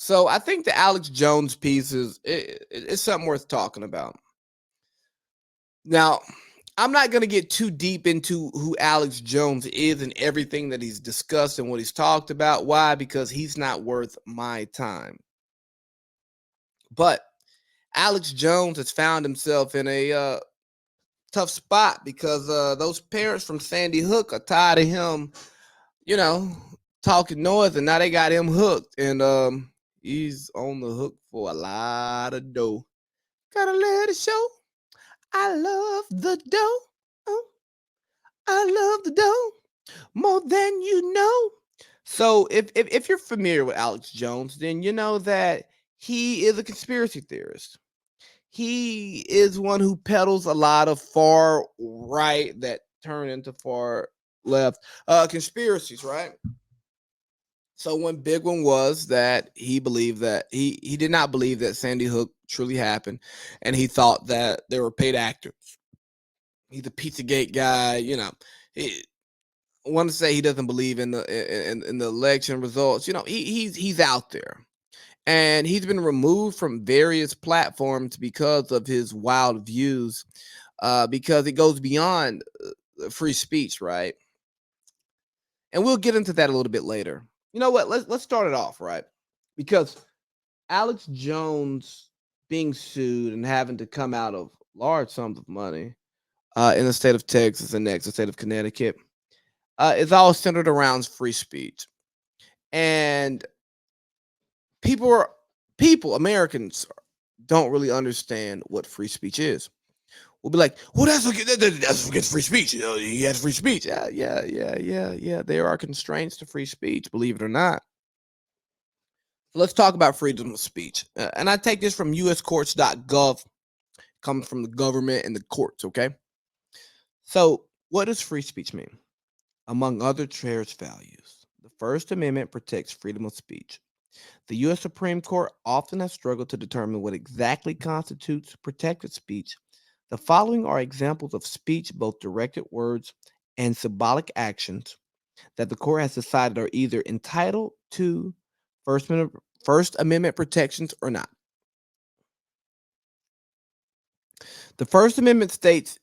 So I think the Alex Jones piece is something worth talking about. Now, I'm not going to get too deep into who Alex Jones is and everything that he's discussed and what he's talked about. Why? Because he's not worth my time. But Alex Jones has found himself in a tough spot because those parents from Sandy Hook are tired of him, you know, talking noise, and now they got him hooked, and he's on the hook for a lot of dough. Gotta let it show. I love the dough. Oh, I love the dough more than you know. So if you're familiar with Alex Jones, then you know that he is a conspiracy theorist. He is one who peddles a lot of far right that turn into far left conspiracies, right? So one big one was that he believed that he did not believe that Sandy Hook truly happened, and he thought that they were paid actors. He's a Pizzagate guy, you know. He, I want to say he doesn't believe in the election results. You know, he's out there, and he's been removed from various platforms because of his wild views, because it goes beyond free speech, right? And we'll get into that a little bit later. You know what? Let's start it off, right? Because Alex Jones being sued and having to come out of large sums of money in the state of Texas and next the state of Connecticut is all centered around free speech. And people are Americans don't really understand what free speech is. We'll be like, well, that's against free speech. You know, he has free speech. Yeah. There are constraints to free speech, believe it or not. So let's talk about freedom of speech. And I take this from uscourts.gov, comes from the government and the courts, okay? So, what does free speech mean? Among other cherished values, the First Amendment protects freedom of speech. The U.S. Supreme Court often has struggled to determine what exactly constitutes protected speech. The following are examples of speech, both directed words and symbolic actions, that the court has decided are either entitled to First Amendment, First Amendment protections or not. The First Amendment states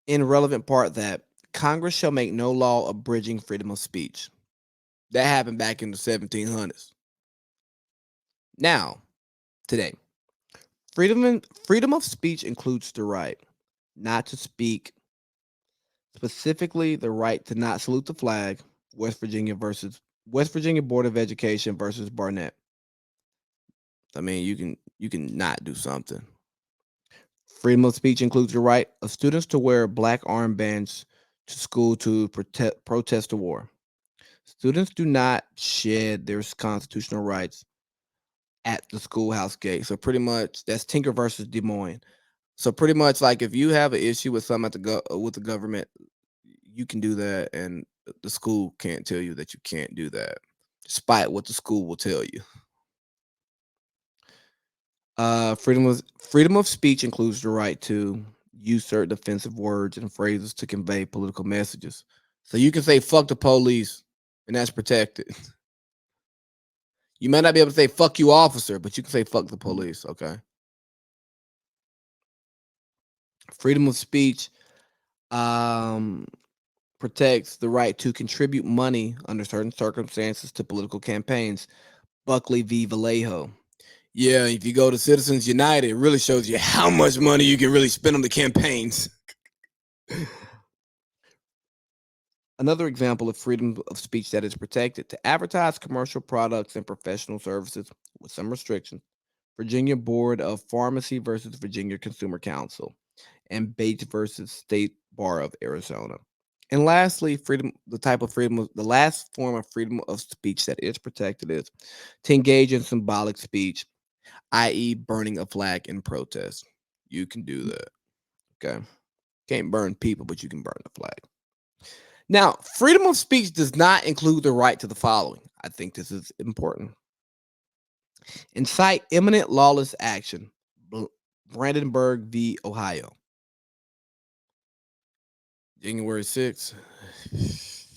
in relevant part that Congress shall make no law abridging freedom of speech. That happened back in the 1700s. Now, today, freedom of speech includes the right not to speak, specifically the right to not salute the flag, West Virginia Board of Education versus Barnett. I mean, you can not do something. Freedom of speech includes the right of students to wear black armbands to school to protest the war. Students do not shed their constitutional rights at the schoolhouse gate. So pretty much that's Tinker versus Des Moines. So pretty much like if you have an issue with something with the government, you can do that, and the school can't tell you that you can't do that, despite what the school will tell you. Freedom of speech includes the right to use certain offensive words and phrases to convey political messages. So you can say "fuck the police," and that's protected. You might not be able to say "fuck you, officer," but you can say "fuck the police." Okay. Freedom of speech um, protects the right to contribute money under certain circumstances to political campaigns. Buckley v. Vallejo. Yeah, if you go to Citizens United, it really shows you how much money you can really spend on the campaigns. Another example of freedom of speech that is protected to advertise commercial products and professional services with some restrictions. Virginia Board of Pharmacy versus Virginia Consumer Council, and Bates versus State Bar of Arizona. And lastly, the last form of freedom of speech that is protected is to engage in symbolic speech, i.e., burning a flag in protest. You can do that. Okay. Can't burn people, but you can burn the flag. Now, freedom of speech does not include the right to the following. I think this is important. Incite imminent lawless action. Brandenburg v. Ohio. January 6th. That's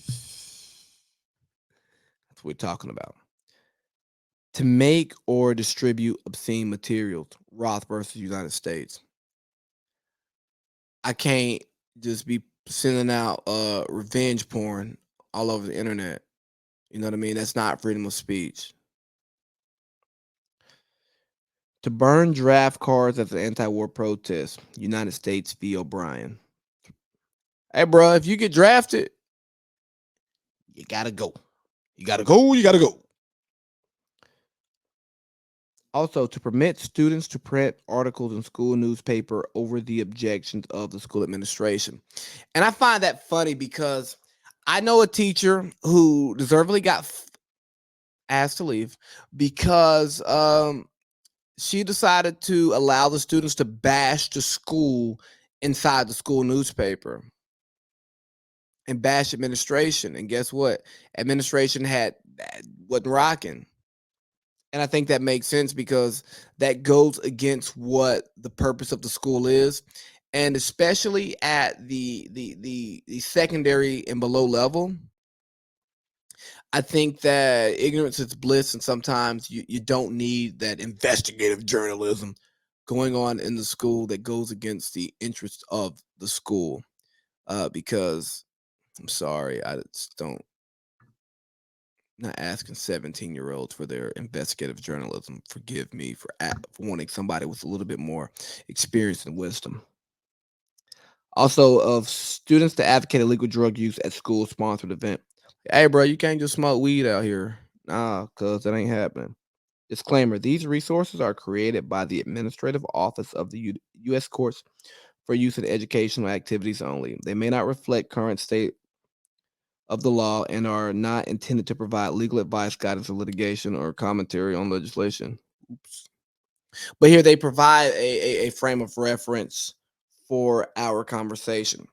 what we're talking about. To make or distribute obscene materials. Roth versus United States. I can't just be sending out revenge porn all over the internet. You know what I mean? That's not freedom of speech. To burn draft cards as an anti-war protest. United States v. O'Brien. Hey, bro, if you get drafted, you gotta go. You gotta go. You gotta go. Also, to permit students to print articles in school newspaper over the objections of the school administration. And I find that funny because I know a teacher who deservedly got asked to leave because she decided to allow the students to bash the school inside the school newspaper and bash administration. And guess what? Administration wasn't rocking. And I think that makes sense because that goes against what the purpose of the school is. And especially at the secondary and below level, I think that ignorance is bliss, and sometimes you don't need that investigative journalism going on in the school that goes against the interests of the school. Because I'm sorry, I just don't not asking 17-year-olds for their investigative journalism. Forgive me for wanting somebody with a little bit more experience and wisdom. Also, of students to advocate illegal drug use at school sponsored event. Hey, bro, you can't just smoke weed out here. Nah, cuz that ain't happening. Disclaimer: these resources are created by the Administrative Office of the U.S. Courts for use in educational activities only. They may not reflect current state of the law and are not intended to provide legal advice, guidance, or litigation or commentary on legislation. Oops. But here they provide a frame of reference for our conversation.